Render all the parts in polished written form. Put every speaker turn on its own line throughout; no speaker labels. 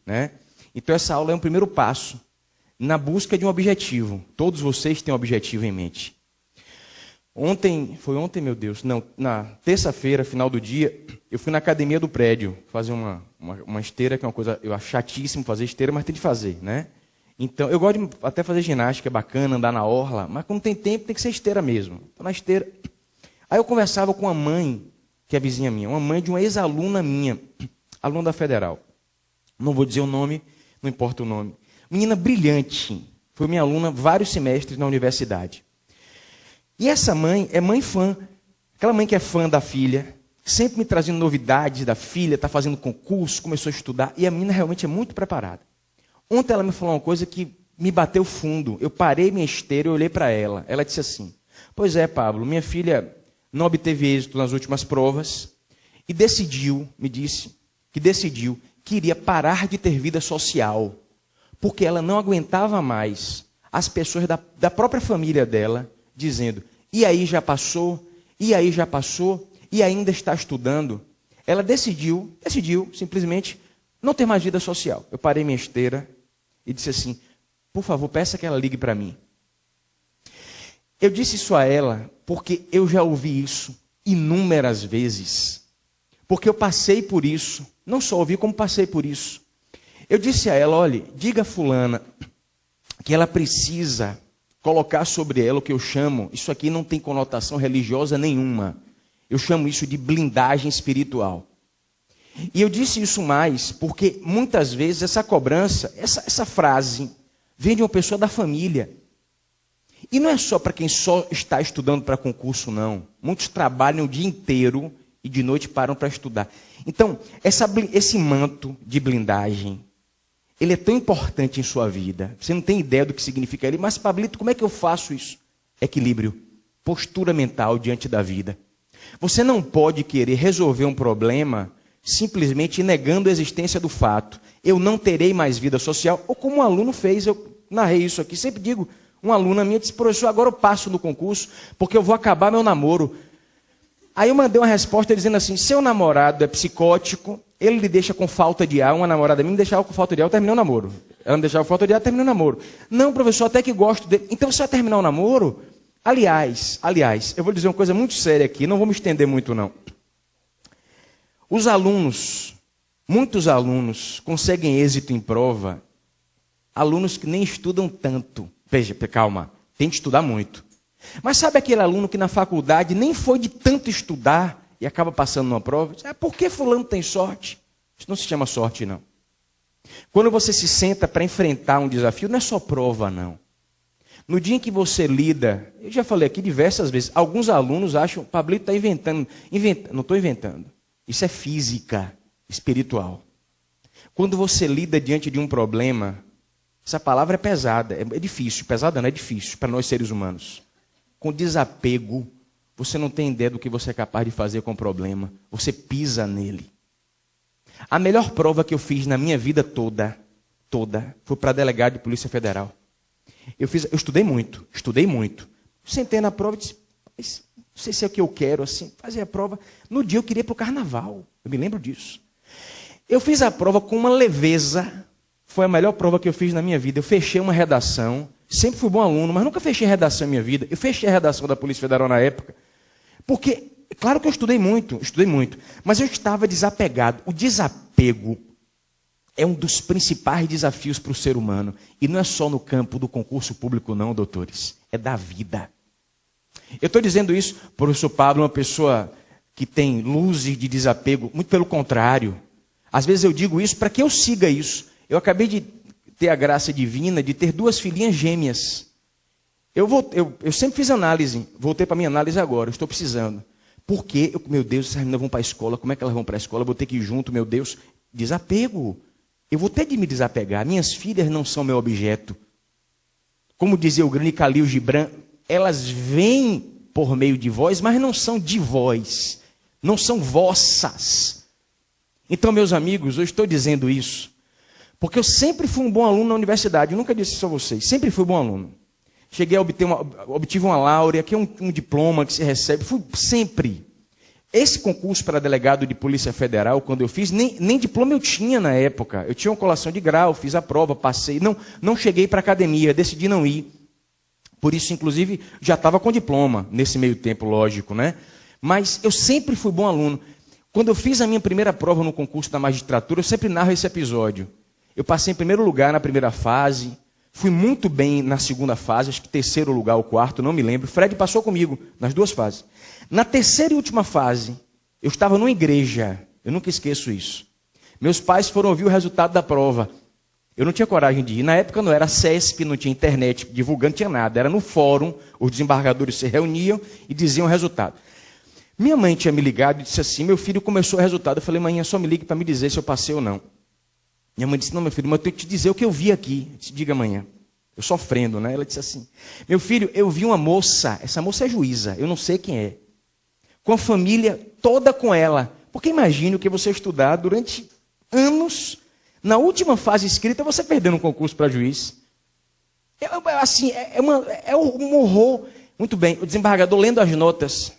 né? Então essa aula é um primeiro passo na busca de um objetivo. Todos vocês têm um objetivo em mente. Foi ontem, meu Deus, não, na terça-feira, final do dia, eu fui na academia do prédio fazer uma esteira, que é uma coisa, eu acho chatíssimo fazer esteira, mas tem de fazer, né? Então, eu gosto de até fazer ginástica, é bacana, andar na orla, mas quando tem tempo tem que ser esteira mesmo. Então, na esteira. Aí eu conversava com uma mãe, que é vizinha minha, uma mãe de uma ex-aluna minha, aluna da Federal. Não vou dizer o nome, não importa o nome. Menina brilhante, foi minha aluna vários semestres na universidade. E essa mãe é mãe fã, aquela mãe que é fã da filha, sempre me trazendo novidades da filha, está fazendo concurso, começou a estudar, e a menina realmente é muito preparada. Ontem ela me falou uma coisa que me bateu fundo. Eu parei minha esteira e olhei para ela. Ela disse assim: pois é, Pablo, minha filha não obteve êxito nas últimas provas e decidiu, me disse, que iria parar de ter vida social, porque ela não aguentava mais as pessoas da própria família dela dizendo: e aí já passou, e aí já passou, e ainda está estudando. Ela decidiu simplesmente não ter mais vida social. Eu parei minha esteira e disse assim: por favor, peça que ela ligue para mim. Eu disse isso a ela porque eu já ouvi isso inúmeras vezes. Porque eu passei por isso. Não só ouvi, como passei por isso. Eu disse a ela: olhe, diga a fulana que ela precisa colocar sobre ela o que eu chamo, isso aqui não tem conotação religiosa nenhuma. Eu chamo isso de blindagem espiritual. E eu disse isso mais porque muitas vezes essa cobrança, essa frase, vem de uma pessoa da família. E não é só para quem só está estudando para concurso, não. Muitos trabalham o dia inteiro e de noite param para estudar. Então, esse manto de blindagem, ele é tão importante em sua vida. Você não tem ideia do que significa ele. Mas, Pablito, como é que eu faço isso? Equilíbrio, postura mental diante da vida. Você não pode querer resolver um problema simplesmente negando a existência do fato. Eu não terei mais vida social. Ou como um aluno fez, eu narrei isso aqui, sempre digo, uma aluna minha disse: professor, agora eu passo no concurso, porque eu vou acabar meu namoro. Aí eu mandei uma resposta dizendo assim: seu namorado é psicótico, ele lhe deixa com falta de ar. Uma namorada minha me deixava com falta de ar, eu terminei o namoro. Ela me deixava com falta de ar, eu terminei o namoro. Não, professor, até que gosto dele. Então você vai terminar o namoro? Aliás, eu vou dizer uma coisa muito séria aqui, não vou me estender muito não. Os alunos, muitos alunos, conseguem êxito em prova, alunos que nem estudam tanto. Veja, calma, tem que estudar muito. Mas sabe aquele aluno que na faculdade nem foi de tanto estudar e acaba passando numa prova? Por que fulano tem sorte? Isso não se chama sorte, não. Quando você se senta para enfrentar um desafio, não é só prova, não. No dia em que você lida, eu já falei aqui diversas vezes, alguns alunos acham: Pablito está inventando. Não estou inventando. Isso é física espiritual. Quando você lida diante de um problema, essa palavra é pesada, é difícil. Pesada não, é difícil para nós seres humanos. Com desapego, você não tem ideia do que você é capaz de fazer com o problema. Você pisa nele. A melhor prova que eu fiz na minha vida toda, foi para delegado de Polícia Federal. Eu estudei muito. Sentei na prova e disse: não sei se é o que eu quero, assim, fazer a prova. No dia eu queria ir para o carnaval, eu me lembro disso. Eu fiz a prova com uma leveza, foi a melhor prova que eu fiz na minha vida. Eu fechei uma redação, sempre fui bom aluno, mas nunca fechei redação na minha vida. Eu fechei a redação da Polícia Federal na época, porque, claro que eu estudei muito, mas eu estava desapegado. O desapego é um dos principais desafios para o ser humano. E não é só no campo do concurso público, não, doutores. É da vida. Eu estou dizendo isso, o professor Pablo é uma pessoa que tem luzes de desapego. Muito pelo contrário. Às vezes eu digo isso para que eu siga isso. Eu acabei de ter a graça divina de ter 2 filhinhas gêmeas. Eu sempre fiz análise, voltei para a minha análise agora, eu estou precisando. Porque, meu Deus, essas meninas vão para a escola, como é que elas vão para a escola? Eu vou ter que ir junto, meu Deus. Desapego. Eu vou ter de me desapegar. Minhas filhas não são meu objeto. Como dizia o grande Khalil Gibran, elas vêm por meio de vós, mas não são de vós. Não são vossas. Então, meus amigos, eu estou dizendo isso porque eu sempre fui um bom aluno na universidade. Eu nunca disse isso a vocês. Sempre fui bom aluno. Cheguei a obtive uma laurea, que é um diploma que se recebe. Fui sempre. esse concurso para delegado de Polícia Federal, quando eu fiz, nem diploma eu tinha na época. Eu tinha uma colação de grau, fiz a prova, passei. Não cheguei para a academia, decidi não ir. Por isso, inclusive, já estava com diploma nesse meio tempo, lógico, né? Mas eu sempre fui bom aluno. Quando eu fiz a minha primeira prova no concurso da magistratura, eu sempre narro esse episódio. Eu passei em primeiro lugar na primeira fase, fui muito bem na segunda fase, acho que terceiro lugar ou quarto, não me lembro. Fred passou comigo nas duas fases. Na terceira e última fase, eu estava numa igreja, eu nunca esqueço isso. Meus pais foram ouvir o resultado da prova. Eu não tinha coragem de ir. Na época não era CESP, não tinha internet divulgando, não tinha nada. Era no fórum, os desembargadores se reuniam e diziam o resultado. Minha mãe tinha me ligado e disse assim, meu filho começou o resultado. Eu falei, mãe, só me ligue para me dizer se eu passei ou não. Minha mãe disse, não, meu filho, mas eu tenho que te dizer o que eu vi aqui. Eu disse, diga amanhã. Eu sofrendo, né? Ela disse assim, meu filho, eu vi uma moça, essa moça é juíza, eu não sei quem é, com a família toda com ela. Porque imagine o que você estudar durante anos, na última fase escrita, você perdendo um concurso para juiz. É um horror. Muito bem, o desembargador lendo as notas,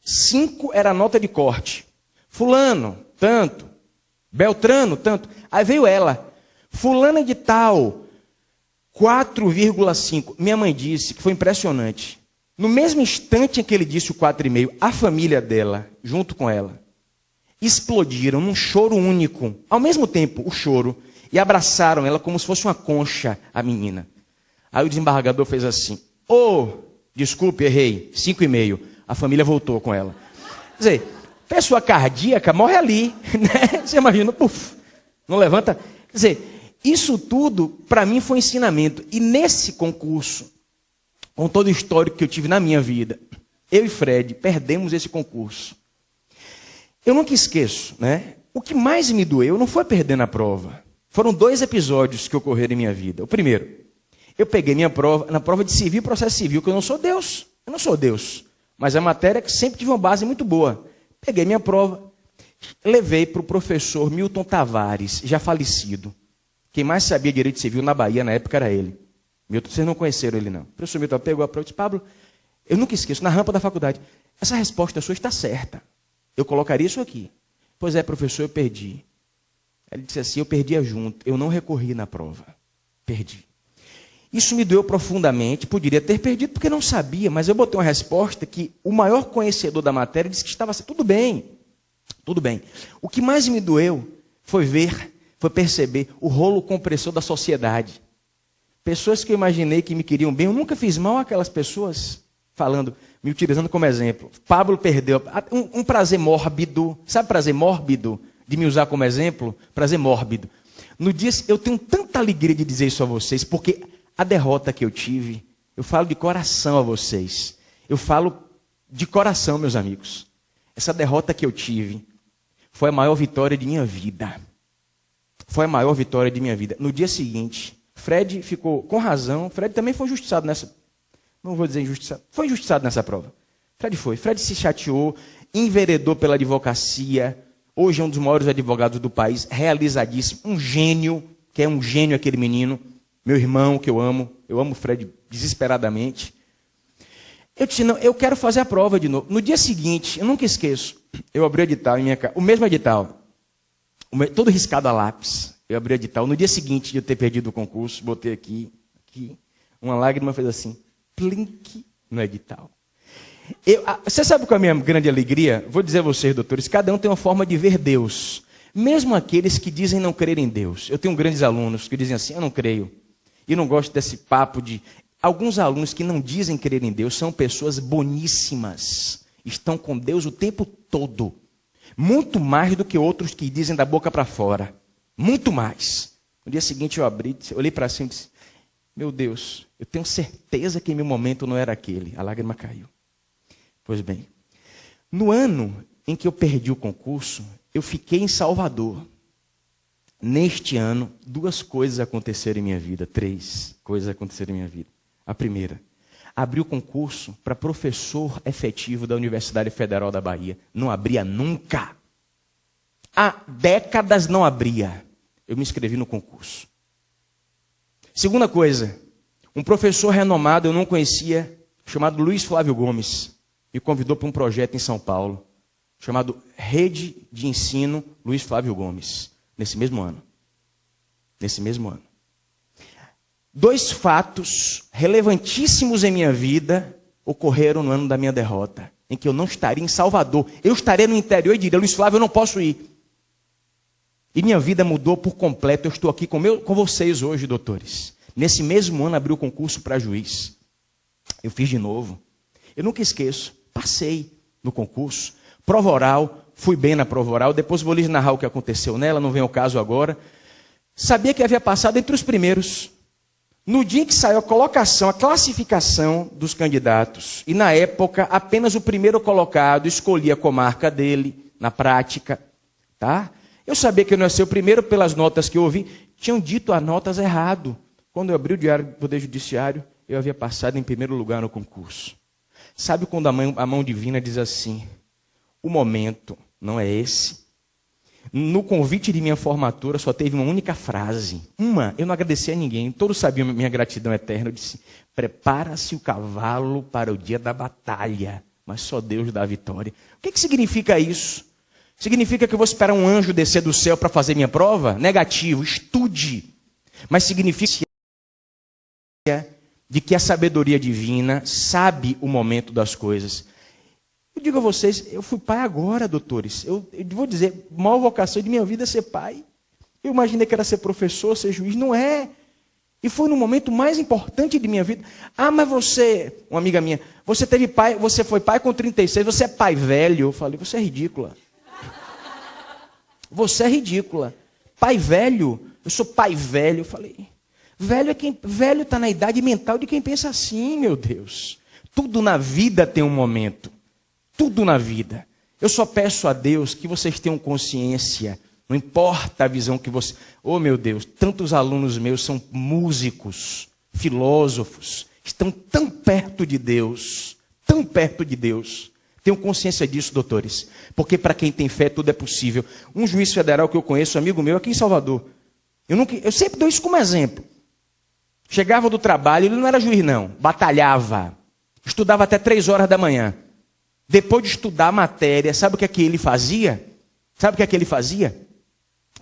5 era a nota de corte. Fulano, tanto. Beltrano, tanto. Aí veio ela, fulana de tal, 4,5. Minha mãe disse que foi impressionante. No mesmo instante em que ele disse o 4,5, a família dela, junto com ela, explodiram num choro único. Ao mesmo tempo, o choro, e abraçaram ela como se fosse uma concha, a menina. Aí o desembargador fez assim, desculpe, errei, 5,5. A família voltou com ela. Quer dizer, pessoa cardíaca morre ali, né? Você imagina, não levanta. Quer dizer, isso tudo, para mim, foi ensinamento. E nesse concurso, com todo o histórico que eu tive na minha vida, eu e Fred perdemos esse concurso. Eu nunca esqueço, né? O que mais me doeu não foi perder na prova. Foram 2 episódios que ocorreram em minha vida. O primeiro, eu peguei minha prova, na prova de civil e processo civil, que eu não sou Deus. Eu não sou Deus. Mas é matéria que sempre tive uma base muito boa. Peguei minha prova, levei para o professor Milton Tavares, já falecido. Quem mais sabia direito civil na Bahia na época era ele. Milton, vocês não conheceram ele, não. O professor Milton pegou a prova e disse, Pablo, eu nunca esqueço, na rampa da faculdade, essa resposta sua está certa. Eu colocaria isso aqui. Pois é, professor, eu perdi. Ele disse assim, eu perdia junto, eu não recorri na prova. Perdi. Isso me doeu profundamente, poderia ter perdido porque não sabia, mas eu botei uma resposta que o maior conhecedor da matéria disse que estava assim, tudo bem. O que mais me doeu foi perceber o rolo compressor da sociedade. Pessoas que eu imaginei que me queriam bem, eu nunca fiz mal àquelas pessoas, me utilizando como exemplo. Pablo perdeu um prazer mórbido, sabe prazer mórbido? De me usar como exemplo? Prazer mórbido. No dia, eu tenho tanta alegria de dizer isso a vocês, porque a derrota que eu tive, eu falo de coração a vocês. Eu falo de coração, meus amigos. Essa derrota que eu tive foi a maior vitória de minha vida. Foi a maior vitória de minha vida. No dia seguinte, Fred ficou com razão. Fred também foi injustiçado nessa... Não vou dizer injustiçado. Foi injustiçado nessa prova. Fred se chateou, enveredou pela advocacia. Hoje é um dos maiores advogados do país, realizadíssimo. Um gênio, que é um gênio aquele menino. Meu irmão, que eu amo o Fred desesperadamente. Eu disse, não, eu quero fazer a prova de novo. No dia seguinte, eu nunca esqueço, eu abri o edital em minha casa, o mesmo edital, todo riscado a lápis. Eu abri o edital. No dia seguinte de eu ter perdido o concurso, botei aqui, uma lágrima fez assim, plink no edital. Você sabe qual é a minha grande alegria? Vou dizer a vocês, doutores, cada um tem uma forma de ver Deus. Mesmo aqueles que dizem não crer em Deus. Eu tenho grandes alunos que dizem assim, eu não creio. E não gosto desse papo de... Alguns alunos que não dizem crer em Deus são pessoas boníssimas. Estão com Deus o tempo todo. Muito mais do que outros que dizem da boca para fora. Muito mais. No dia seguinte eu olhei para cima e disse, meu Deus, eu tenho certeza que meu momento não era aquele. A lágrima caiu. Pois bem, no ano em que eu perdi o concurso, eu fiquei em Salvador. Neste ano, 2 coisas aconteceram em minha vida, 3 coisas aconteceram em minha vida. A primeira, abri o concurso para professor efetivo da Universidade Federal da Bahia. Não abria nunca. Há décadas não abria. Eu me inscrevi no concurso. Segunda coisa, um professor renomado, eu não conhecia, chamado Luiz Flávio Gomes, me convidou para um projeto em São Paulo, chamado Rede de Ensino Luiz Flávio Gomes, nesse mesmo ano. Nesse mesmo ano. 2 fatos relevantíssimos em minha vida ocorreram no ano da minha derrota, em que eu não estaria em Salvador. Eu estaria no interior e diria, Luiz Flávio, eu não posso ir. E minha vida mudou por completo. Eu estou aqui com vocês hoje, doutores. Nesse mesmo ano abri o concurso para juiz. Eu fiz de novo. Eu nunca esqueço. Passei no concurso. Prova oral. Fui bem na prova oral. Depois vou lhes narrar o que aconteceu nela. Não vem ao caso agora. Sabia que havia passado entre os primeiros. No dia em que saiu a colocação, a classificação dos candidatos. E na época, apenas o primeiro colocado escolhia a comarca dele, na prática. Tá? Eu sabia que eu não ia ser o primeiro pelas notas que eu ouvi. Tinham dito as notas errado. Quando eu abri o Diário do Poder Judiciário, eu havia passado em primeiro lugar no concurso. Sabe quando a mão divina diz assim, o momento não é esse? No convite de minha formatura só teve uma única frase. Eu não agradeci a ninguém. Todos sabiam minha gratidão eterna. Eu disse, prepara-se o cavalo para o dia da batalha. Mas só Deus dá a vitória. O que significa isso? Significa que eu vou esperar um anjo descer do céu para fazer minha prova? Negativo, estude. Mas significa de que a sabedoria divina sabe o momento das coisas. Eu digo a vocês, eu fui pai agora, doutores. Eu vou dizer, a maior vocação de minha vida é ser pai. Eu imaginei que era ser professor, ser juiz. Não é. E foi no momento mais importante de minha vida. Ah, mas você, uma amiga minha, você teve pai, você foi pai com 36, você é pai velho. Eu falei, você é ridícula. Você é ridícula. Pai velho, eu sou pai velho. Eu falei, velho está na idade mental de quem pensa assim, meu Deus. Tudo na vida tem um momento. Tudo na vida. Eu só peço a Deus que vocês tenham consciência. Não importa a visão que você... Oh, meu Deus, tantos alunos meus são músicos, filósofos. Estão tão perto de Deus. Tão perto de Deus. Tenham consciência disso, doutores. Porque para quem tem fé, tudo é possível. Um juiz federal que eu conheço, amigo meu, aqui em Salvador. Eu sempre dou isso como exemplo. Chegava do trabalho, ele não era juiz não. Batalhava. Estudava até 3 horas da manhã. Depois de estudar a matéria, sabe o que é que ele fazia? Sabe o que é que ele fazia?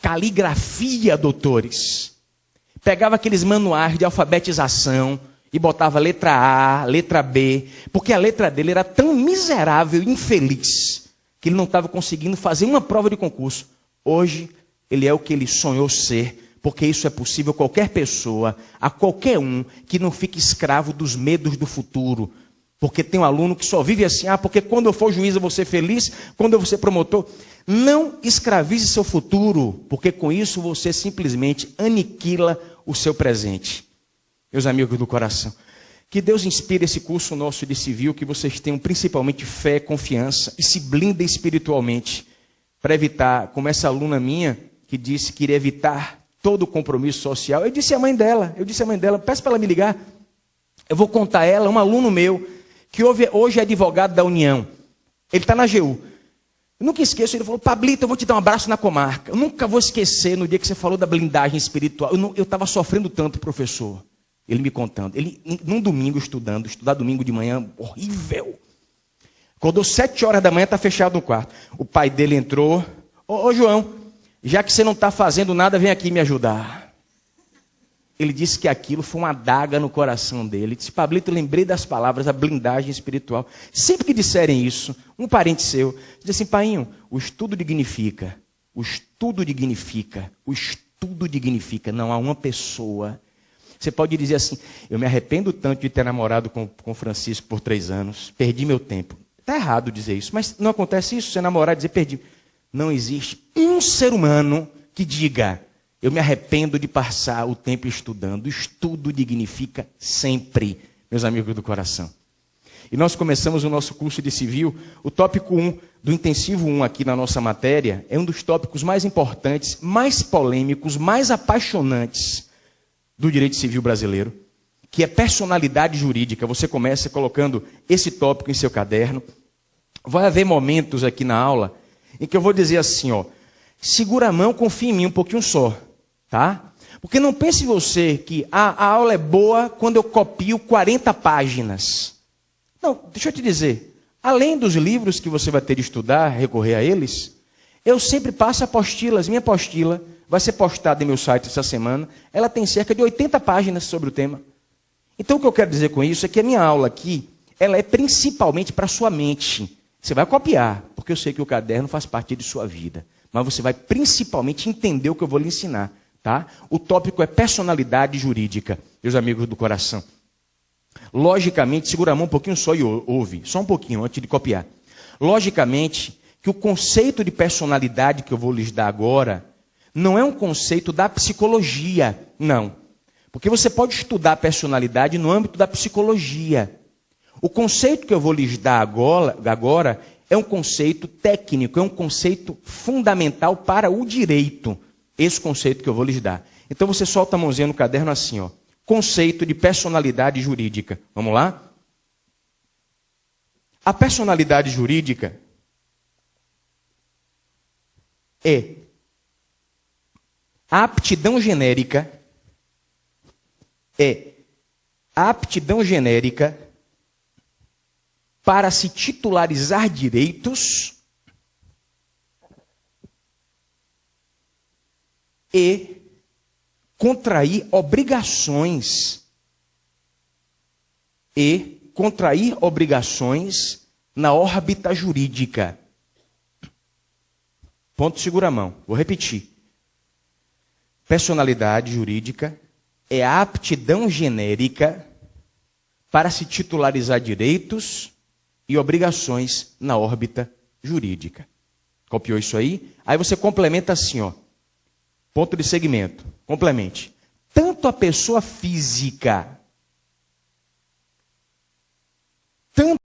Caligrafia, doutores. Pegava aqueles manuais de alfabetização e botava letra A, letra B, porque a letra dele era tão miserável e infeliz que ele não estava conseguindo fazer uma prova de concurso. Hoje, ele é o que ele sonhou ser, porque isso é possível a qualquer pessoa, a qualquer um que não fique escravo dos medos do futuro. Porque tem um aluno que só vive assim, porque quando eu for juiz eu vou ser feliz, quando eu vou ser promotor. Não escravize seu futuro, porque com isso você simplesmente aniquila o seu presente. Meus amigos do coração, que Deus inspire esse curso nosso de civil, que vocês tenham principalmente fé, confiança e se blindem espiritualmente, para evitar, como essa aluna minha, que disse que iria evitar todo o compromisso social. Eu disse à mãe dela, peço para ela me ligar, eu vou contar a ela, um aluno meu, que hoje é advogado da União. Ele está na AGU. Eu nunca esqueço, ele falou, Pablito, eu vou te dar um abraço na comarca. Eu nunca vou esquecer no dia que você falou da blindagem espiritual. Eu estava sofrendo tanto, professor. Ele me contando. Ele, num domingo, estudar domingo de manhã, horrível. Acordou 7 horas da manhã, está fechado no quarto. O pai dele entrou. Ô João, já que você não está fazendo nada, vem aqui me ajudar. Ele disse que aquilo foi uma adaga no coração dele. Ele disse, Pablito, eu lembrei das palavras, a blindagem espiritual. Sempre que disserem isso, um parente seu, diz assim, painho, o estudo dignifica. O estudo dignifica. O estudo dignifica. Não há uma pessoa. Você pode dizer assim, eu me arrependo tanto de ter namorado com Francisco por 3 anos. Perdi meu tempo. Está errado dizer isso, mas não acontece isso, você namorar e dizer perdi. Não existe um ser humano que diga, eu me arrependo de passar o tempo estudando. O estudo dignifica sempre, meus amigos do coração. E nós começamos o nosso curso de civil. O tópico 1 do intensivo 1 aqui na nossa matéria é um dos tópicos mais importantes, mais polêmicos, mais apaixonantes do direito civil brasileiro, que é personalidade jurídica. Você começa colocando esse tópico em seu caderno. Vai haver momentos aqui na aula em que eu vou dizer assim, ó, segura a mão, confia em mim um pouquinho só. Tá? Porque não pense você que a aula é boa quando eu copio 40 páginas. Não, deixa eu te dizer. Além dos livros que você vai ter de estudar, recorrer a eles, eu sempre passo apostilas. Minha apostila vai ser postada em meu site essa semana. Ela tem cerca de 80 páginas sobre o tema. Então, o que eu quero dizer com isso é que a minha aula aqui, ela é principalmente para a sua mente. Você vai copiar, porque eu sei que o caderno faz parte de sua vida. Mas você vai principalmente entender o que eu vou lhe ensinar. Tá? O tópico é personalidade jurídica, meus amigos do coração. Logicamente, segura a mão um pouquinho só e ouve, só um pouquinho antes de copiar. Logicamente, que o conceito de personalidade que eu vou lhes dar agora não é um conceito da psicologia, não. Porque você pode estudar a personalidade no âmbito da psicologia. O conceito que eu vou lhes dar agora é um conceito técnico, é um conceito fundamental para o direito. Esse conceito que eu vou lhes dar. Então você solta a mãozinha no caderno assim, ó. Conceito de personalidade jurídica. Vamos lá? A personalidade jurídica é a aptidão genérica, para se titularizar direitos e contrair obrigações na órbita jurídica. Ponto, segura a mão. Vou repetir. Personalidade jurídica é a aptidão genérica para se titularizar direitos e obrigações na órbita jurídica. Copiou isso aí? Aí você complementa assim, ó. Ponto de segmento. Complemente. Tanto a pessoa física, tanto